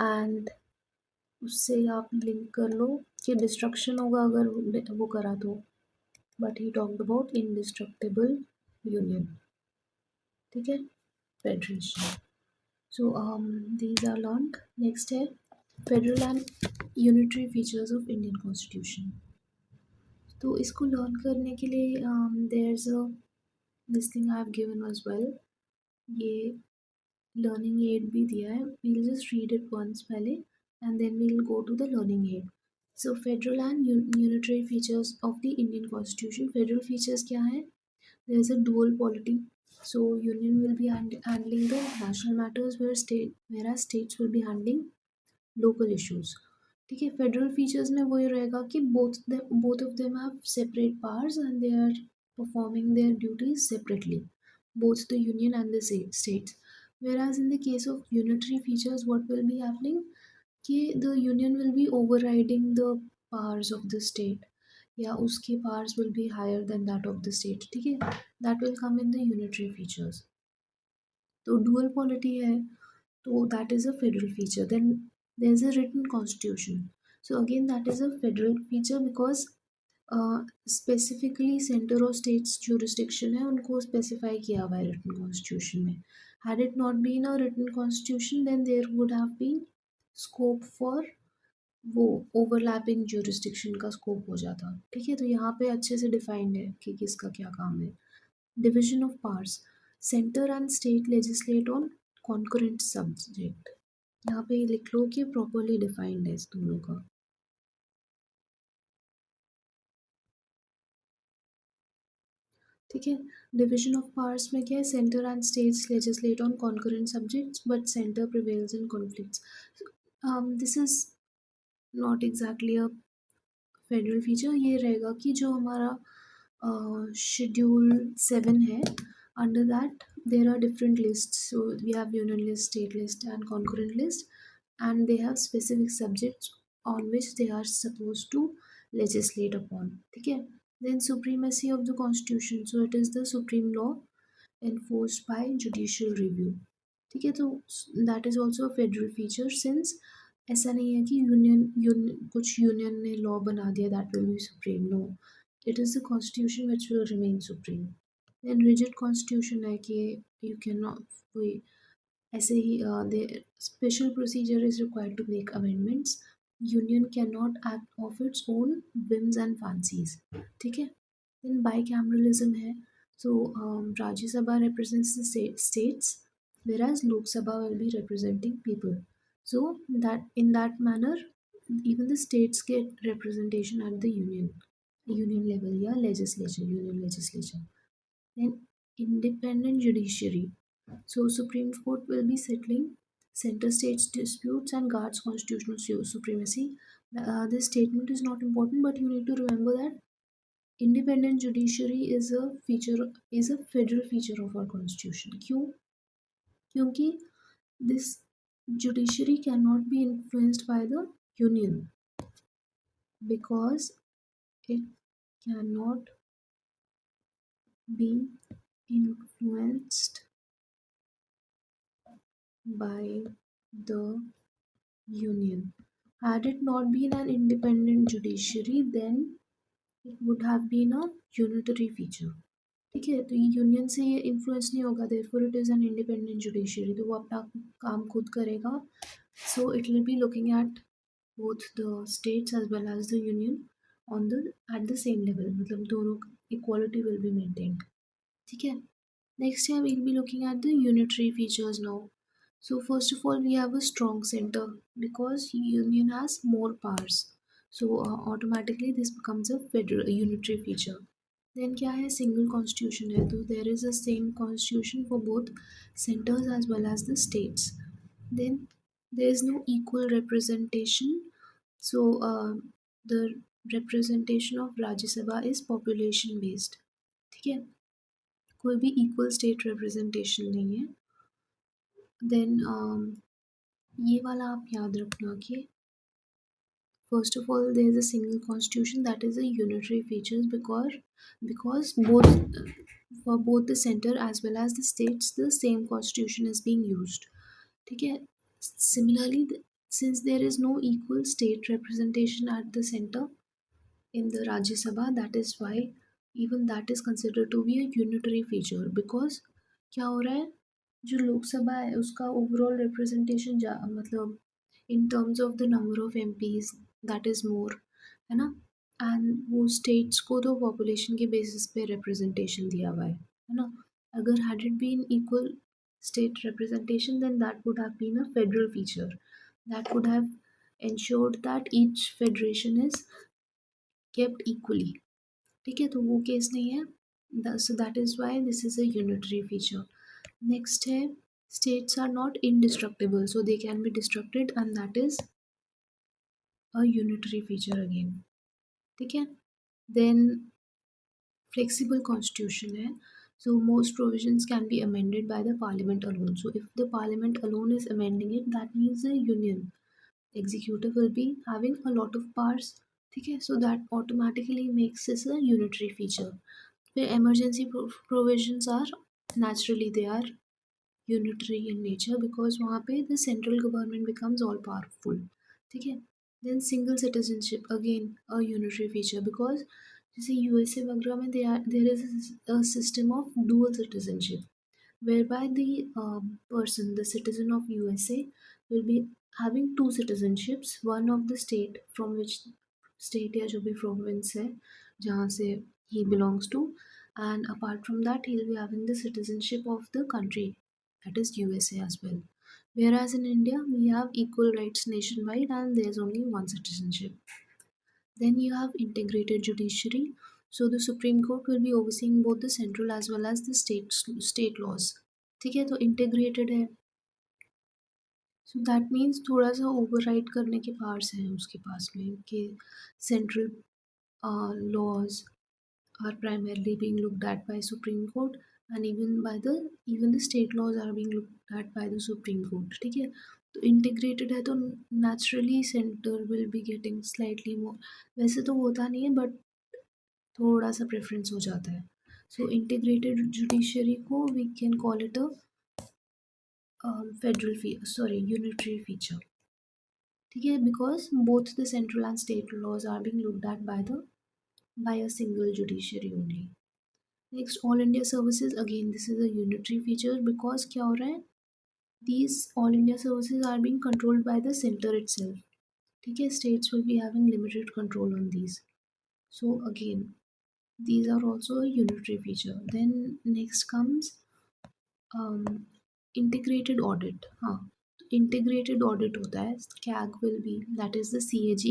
एंड उससे आप लिंक कर लो कि डिस्ट्रक्शन होगा अगर वो करा तो. But he talked about indestructible union. ठीक है. Federation. So these are learned. Next है federal and unitary features of Indian constitution. तो इसको लर्न करने के लिए there is a this thing I have given as well. ये लर्निंग एड भी दिया है. We'll just read it once पहले and then we'll go to the learning aid. So federal and unitary features of the Indian constitution. Federal features क्या है. There is a dual polity. So union will be handling the national matters whereas states will be handling local issues. ठीक है. Federal features में वही रहेगा कि both of them have separate powers and they are performing their duties separately, both the union and the states. Whereas in the case of unitary features, what will be happening कि the union will be overriding the powers of the state, या उसके powers will be higher than that of the state. ठीक है. that will come in the unitary features. तो dual polity है, so that is a federal feature. Then there is a written constitution. So again that is a federal feature because specifically centre और states jurisdiction है उनको specify किया हुआ है written constitution में. Had it not been a written constitution then there would have been scope for वो overlapping jurisdiction का scope हो जाता. ठीक है. तो यहाँ पे अच्छे से डिफाइंड है कि किसका क्या काम है. Division of powers. Centre and state legislate on concurrent subject. यहाँ पे लिख लो कि प्रॉपरली डिफाइंड है इस दोनों का. ठीक है. डिविजन ऑफ पावर्स में क्या है. Centre and states legislate on concurrent subjects but centre prevails in conflicts. This is not exactly a federal feature. ये रहेगा कि जो हमारा शेड्यूल 7 है, under that there are different list. So we have union list, state list and concurrent list, and they have specific subjects on which they are supposed to legislate upon. ठीक है. Then supremacy of the constitution. So it is the supreme law enforced by judicial review. ठीक है. तो that is also a federal feature since ऐसा नहीं है कि कुछ यूनियन ने लॉ बना दिया that will be supreme. No, it is the constitution which will remain supreme. Then rigid constitution है कि यू कैन नॉट कोई ऐसे ही the special procedure is required to make amendments, union can not act of its own whims and fancies, ठीक है। Then bicameralism है, सो Rajya Sabha represents the states whereas Lok Sabha will be representing people, so that in that manner even the states get representation at the union level या legislature, union legislature. Then independent judiciary, so Supreme Court will be settling center states disputes and guards constitutional supremacy. This statement is not important, but you need to remember that independent judiciary is a federal feature of our constitution. क्यों? क्योंकि this judiciary cannot be influenced by the union because it cannot be influenced by the union. Had it not been an independent judiciary, then it would have been a unitary feature. ठीक है, तो ये union से ये influence नहीं होगा, therefore it is an independent judiciary, तो वो अपना काम खुद करेगा. So it will be looking at both the states as well as the union on the at the same level, मतलब दोनों इक्वालिटी विल बी मेंटेन्ड, ठीक है. नेक्स्ट है we'll be looking at the unitary features now. So first of all, we have a strong center because union has more powers. So automatically this becomes a federal a unitary feature. Then क्या है, single constitution है, तो there is a same constitution for both centers as well as the states. Then there is no equal representation. So the representation of Rajya Sabha is population based, ठीक है, कोई भी equal state representation नहीं है. Then ये वाला आप याद रखना कि first of all there is a single constitution, that is a unitary features because both for both the center as well as the states the same constitution is being used, ठीक है. Similarly, since there is no equal state representation at the center in the Rajya Sabha, that is why even that is considered to be a unitary feature because क्या हो रहा है, जो लोकसभा है उसका overall representation मतलब इन terms of the number of MPs that is more, है ना, एंड वो स्टेट्स को तो पॉपुलेशन के बेसिस पे रिप्रेजेंटेशन दिया हुआ है ना. अगर had it been equal state representation, then that would have been a federal feature that would have ensured that each federation is kept equally, ठीक है, तो वो केस नहीं है, so that is why this is a unitary feature. Next है states are not indestructible, so they can be destructed and that is a unitary feature again, ठीक है. Then flexible constitution है, so most provisions can be amended by the parliament alone. So if the parliament alone is amending it, that means the union executive will be having a lot of powers, ठीक है, so that automatically makes this a unitary feature. The emergency provisions are naturally they are unitary in nature because वहाँ पे the central government becomes all powerful, ठीक है. Then single citizenship again a unitary feature because जैसे USA वगैरह में there is a system of dual citizenship whereby the person, the citizen of USA will be having two citizenships, one of the state from which state या जो भी province है जहाँ से he belongs to, and apart from that he'll be having the citizenship of the country, that is USA as well. Whereas in India we have equal rights nationwide and there's only one citizenship. Then you have integrated judiciary. So the Supreme Court will be overseeing both the central as well as the state laws. ठीक है, तो integrated है. So that means थोड़ा सा override करने के powers हैं उसके पास में कि central laws are primarily being looked at by Supreme Court and even the state laws are being looked at by the Supreme Court, ठीक है. तो integrated है तो naturally center will be getting slightly more, वैसे तो होता नहीं है but थोड़ा सा प्रेफरेंस हो जाता है. सो इंटीग्रेटेड जुडिशरी को we can call it a unitary feature, ठीक है, because both the central and state laws are being looked at by a single judiciary only. Next all India services, again this is a unitary feature because क्या हो रहा है, these all India services are being controlled by the center itself. ठीक है, states will be having limited control on these. So again, these are also a unitary feature. Then next comes um, integrated audit. हाँ, integrated audit होता है, CAG will be, that is the CAG,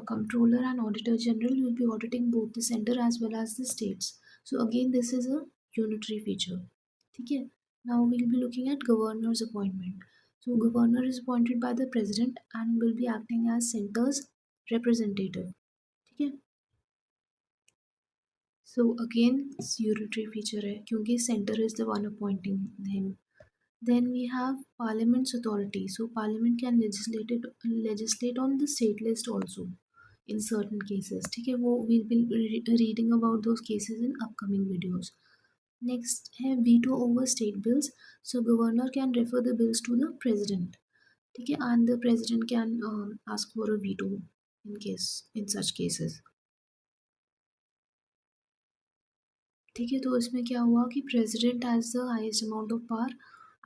controller and auditor general will be auditing both the center as well as the states. So again, this is a unitary feature. ठीक है, now we'll be looking at governor's appointment. So governor is appointed by the president and will be acting as center's representative. ठीक है, so again unitary feature है क्योंकि center is the one appointing him. Then we have Parliament's authority. So Parliament can legislate on the state list also in certain cases. ठीक है, वो we'll be reading about those cases in upcoming videos. Next है veto over state bills. So governor can refer the bills to the president. ठीक है, and the president can ask for a veto in such cases. ठीक है, तो इसमें क्या हुआ कि president has the highest amount of power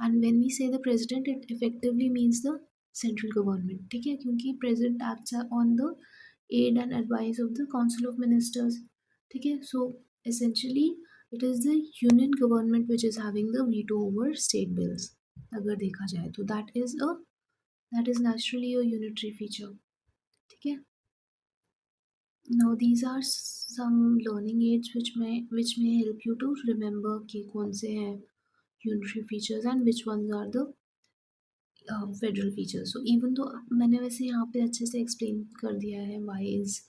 and when we say the president it effectively means the central government. ठीक है, क्योंकि president acts on the aid and advice of the council of ministers. ठीक है, so essentially it is the union government which is having the veto over state bills. अगर देखा जाए तो that is naturally a unitary feature. ठीक है, now these are some learning aids which may help you to remember कि कौन से हैं unitary features and which ones are the federal features. So even though मैंने वैसे यहाँ पे अच्छे से explain कर दिया है why is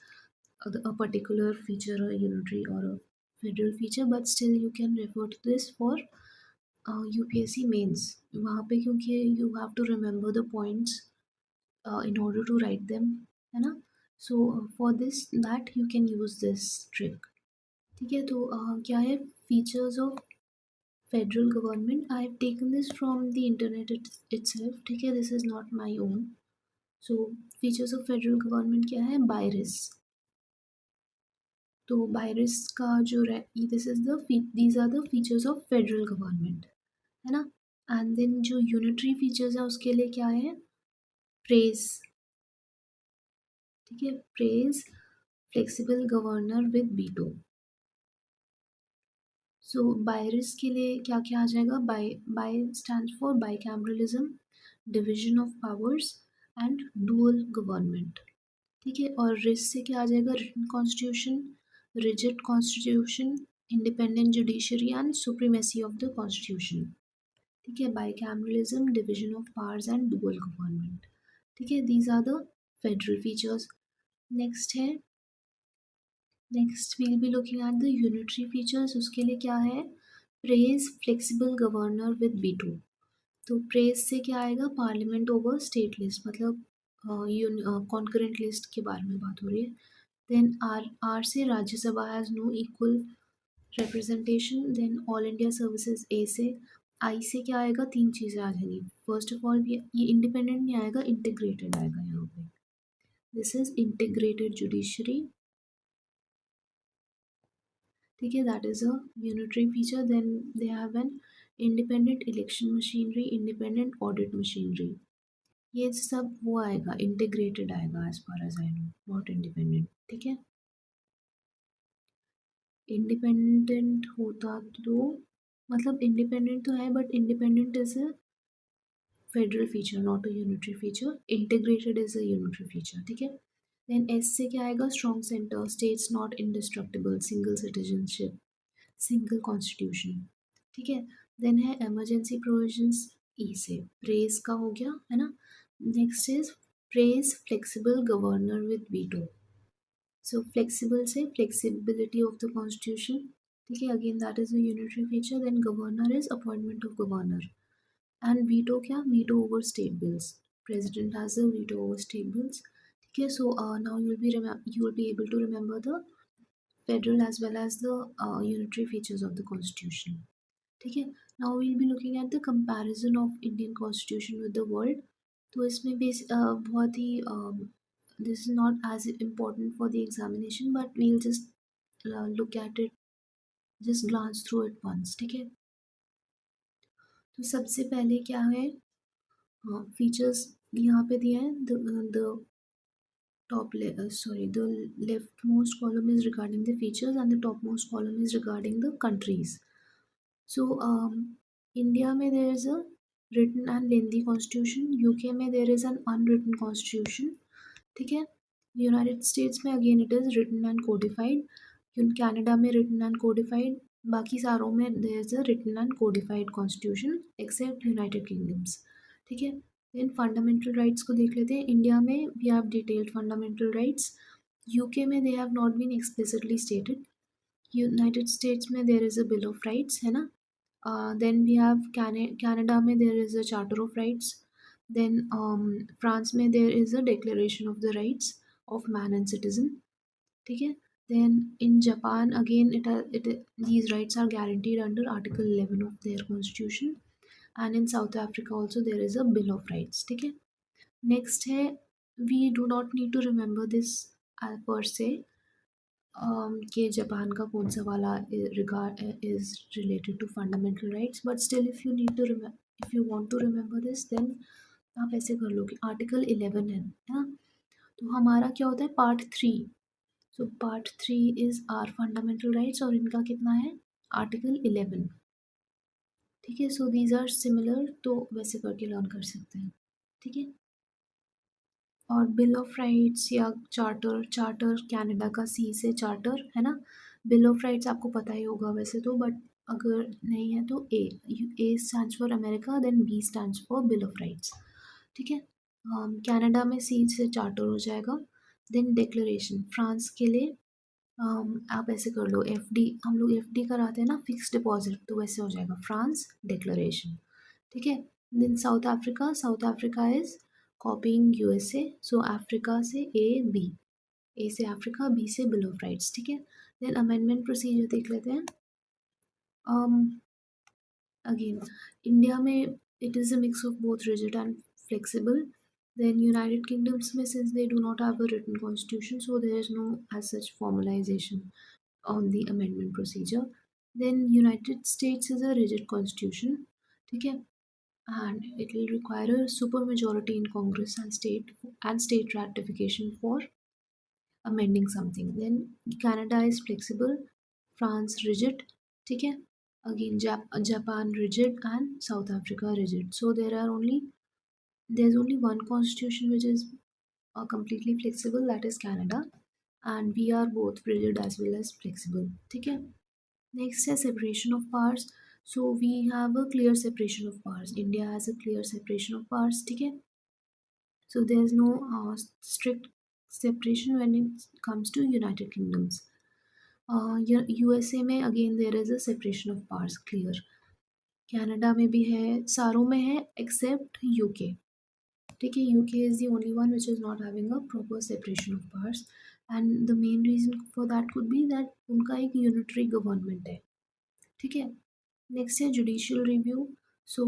a particular feature a unitary or a federal feature, but still you can refer to this for UPSC mains. वहाँ पे क्योंकि you have to remember the points in order to write them, है ना. So for this that you can use this trick. ठीक है, तो क्या है features of federal government. I have taken this from the internet itself. ठीक है, this is not my own. So features of federal government क्या है, बायरिस. तो बायरिस का जो this is the these are the features of federal government, है ना. एंड देन जो यूनिटरी फीचर्स है उसके लिए क्या है, प्रेज. ठीक है, praise, flexible governor with veto. So बायरिस के लिए क्या क्या आ जाएगा, bi stand for bicameralism, division of powers and dual government. ठीक है, और रिस से क्या आ जाएगा, written constitution, rigid constitution, independent judiciary and supremacy of the constitution. ठीक है, bicameralism, division of powers and dual government. ठीक है, these are the federal features. Next है, next we'll be looking at the unitary features. उसके लिए क्या है, praise flexible governor with veto. तो प्रेज से क्या आएगा, पार्लियामेंट ओवर स्टेट लिस्ट, मतलब कॉन्करेंट लिस्ट के बारे में बात हो रही है. देन आर से Rajya Sabha has no equal representation. Then all India services A से. आई से क्या आएगा, तीन चीज़ें आ जाएंगी. फर्स्ट ऑफ ऑल ये इंडिपेंडेंट नहीं आएगा, इंटीग्रेटेड आएगा यहाँ पे. This is integrated judiciary. ठीक है, that is a unitary feature. Then they have an independent election machinery, independent audit machinery. ये सब वो आएगा, इंटीग्रेटेड आएगा as far as I know, not independent. ठीक है, इंडिपेंडेंट होता तो मतलब इंडिपेंडेंट तो है but independent is a federal feature, not a unitary feature. Integrated is a unitary feature. ठीक है, देन एस से क्या आएगा, strong centre, states not indestructible, single citizenship, single constitution. ठीक है, देन है इमरजेंसी प्रोविजंस, ई से. प्रेस का हो गया, है ना. Next is press flexible governor with veto. So flexible से फ्लेक्सिबिलिटी ऑफ द कॉन्स्टिट्यूशन. ठीक है, again that is a unitary feature. Then governor is appointment of governor and veto क्या, veto over state bills. President has a veto over state bills. ठीक है, so now you will be able to remember the federal as well as the unitary features of the constitution. ठीक है, now we'll be looking at the comparison of Indian constitution with the world. तो इसमें बहुत ही this is not as important for the examination but we'll just look at it just glance through it once, ठीक है। तो सबसे पहले क्या है, हाँ फीचर्स यहाँ पे दिए हैं, the the leftmost column is regarding the features and the topmost column is regarding the countries. So India में there is a written and lengthy constitution, UK में there is an unwritten constitution, ठीक है। United States में again it is written and codified, Canada में written and codified, बाकी सारों में there is a written and codified constitution except United Kingdoms, ठीक है। देन फंडामेंटल राइट्स को देख लेते हैं। इंडिया में we have detailed fundamental rights, UK में they have not been explicitly stated, United States में there is a bill of rights, है ना। देन वी हैव कनाडा में there is a charter of rights, then France में there is a declaration of the rights of man and citizen, ठीक है। then in Japan again these rights are guaranteed under article 11 of their constitution, and in South Africa also there is a bill of rights, ठीक है। next है, we do not need to remember this per se, कि Japan का कौन सा वाला regard is related to fundamental rights, but still if you need to remember, if you want to remember this, then आप ऐसे कर लो कि आर्टिकल 11 है ना। तो हमारा क्या होता है, part 3, so part 3 is are fundamental rights, और इनका कितना है, आर्टिकल 11, ठीक है। सो दीज आर सिमिलर, तो वैसे करके लर्न कर सकते हैं, ठीक है। और बिल ऑफ राइट्स या चार्टर, चार्टर कनाडा का सी से चार्टर है ना। बिल ऑफ राइट्स आपको पता ही होगा वैसे तो, बट अगर नहीं है तो A stands for America, then B stands for bill of rights, ठीक है। कनाडा में सी से चार्टर हो जाएगा। देन डिक्लेरेशन, फ्रांस के लिए आप ऐसे कर लो, एफडी, हम लोग एफडी कराते हैं ना, फिक्स डिपॉजिट, तो वैसे हो जाएगा फ्रांस डिक्लेरेशन, ठीक है। Then South Africa, South Africa is copying USA, so Africa से बी, ए से अफ्रीका, बी से बिल ऑफ राइट्स, ठीक है। देन अमेंडमेंट प्रोसीजर देख लेते हैं। अगेन इंडिया में it is a mix of both rigid and flexible. Then United Kingdoms में, since they do not have a written constitution, so there is no as such formalization on the amendment procedure. Then United States is a rigid constitution, ठीक है, and it will require a supermajority in Congress and state ratification for amending something. Then Canada is flexible, France rigid, ठीक है, again Japan rigid and South Africa rigid. So there's only one constitution which is completely flexible, that is Canada, and we are both rigid as well as flexible, ठीक है। Next है separation of powers. So we have a clear separation of powers. India has a clear separation of powers, ठीक है। So there's no strict separation when it comes to United Kingdoms. USA में again there is a separation of powers clear. Canada में भी है, सारों में है except UK, ठीक है। UK is the only one which is not having a proper separation of powers, and the main reason for that could be that उनका एक unitary government है, ठीक है। नेक्स्ट है जुडिशियल रिव्यू। सो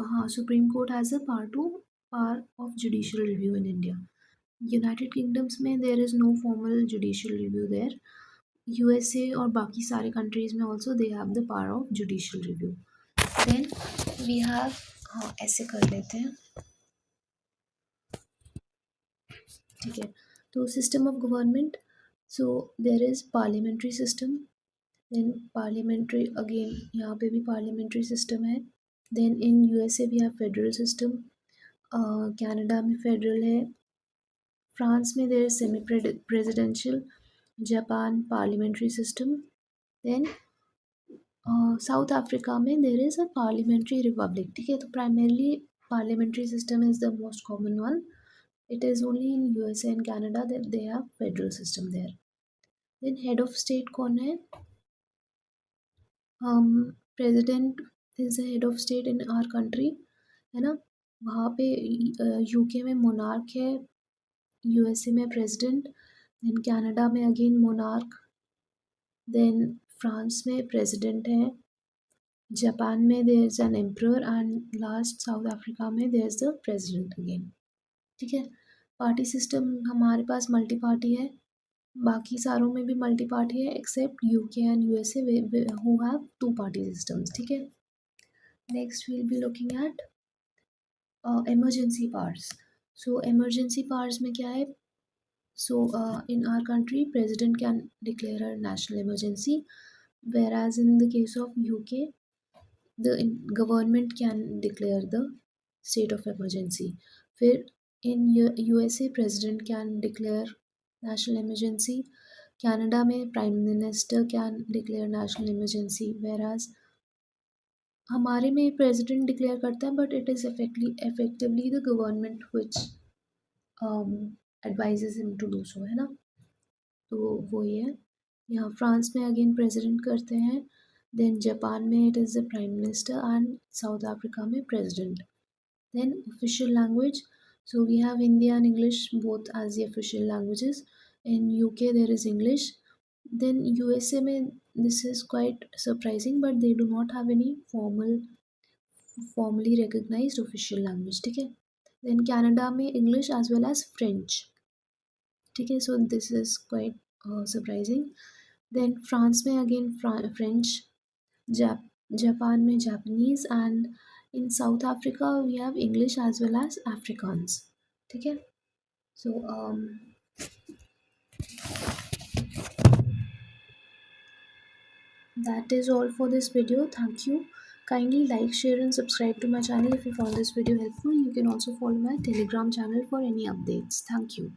हाँ, supreme court has a power of judicial review in India. United Kingdoms में there is no formal judicial review there. USA और बाकी सारे कंट्रीज़ में also they have the power of judicial review. Then we have, हाँ ऐसे कर लेते हैं, ठीक है। तो system of government, so there is parliamentary system, then parliamentary, again यहाँ पे भी पार्लियामेंट्री सिस्टम है। Then in USA we have federal system, Canada में फेडरल है, फ्रांस में there is semi presidential, Japan parliamentary system. Then South Africa में there is a parliamentary republic, ठीक है। तो primarily parliamentary system is the most common one, it is only in USA and Canada that they have federal system there. Then head of state कौन है, president is the head of state in our country, है ना। वहाँ पे UK में monarch है, USA में president, then Canada में अगेन मोनार्क, देन फ्रांस में प्रेसिडेंट है, जापान में there is an emperor, and last South Africa में there is the president again, ठीक है। पार्टी सिस्टम हमारे पास मल्टी पार्टी है, बाकी सारों में भी मल्टी पार्टी है except UK and USA who have two party systems. ठीक है. Next we'll be looking at emergency powers. So emergency powers में क्या है? So in our country, president can declare a national emergency, whereas in the case of UK, the government can declare the state of emergency. फिर in USA, president can declare national emergency. Canada में prime minister can declare national emergency, whereas हमारे में president declare करता है but it is effectively the government which advises him to do so, है ना. तो वो ये है. यहाँ फ्रांस में अगेन प्रेसिडेंट करते हैं. देन जापान में it is the prime minister and South Africa में president. Then official language. So we have Hindi and English both as the official languages. In UK there is English. Then USA में this is quite surprising but they do not have any formally recognized official language. ठीक है. Then Canada में English as well as French. ठीक है. So this is quite surprising. Then France में again French. Japan में Japanese and in South Africa we have English as well as Afrikaans. ठीक है. सो that is all for this video. Thank you. Kindly like, share and subscribe to my channel if you found this video helpful. You can also follow my Telegram channel for any updates. Thank you.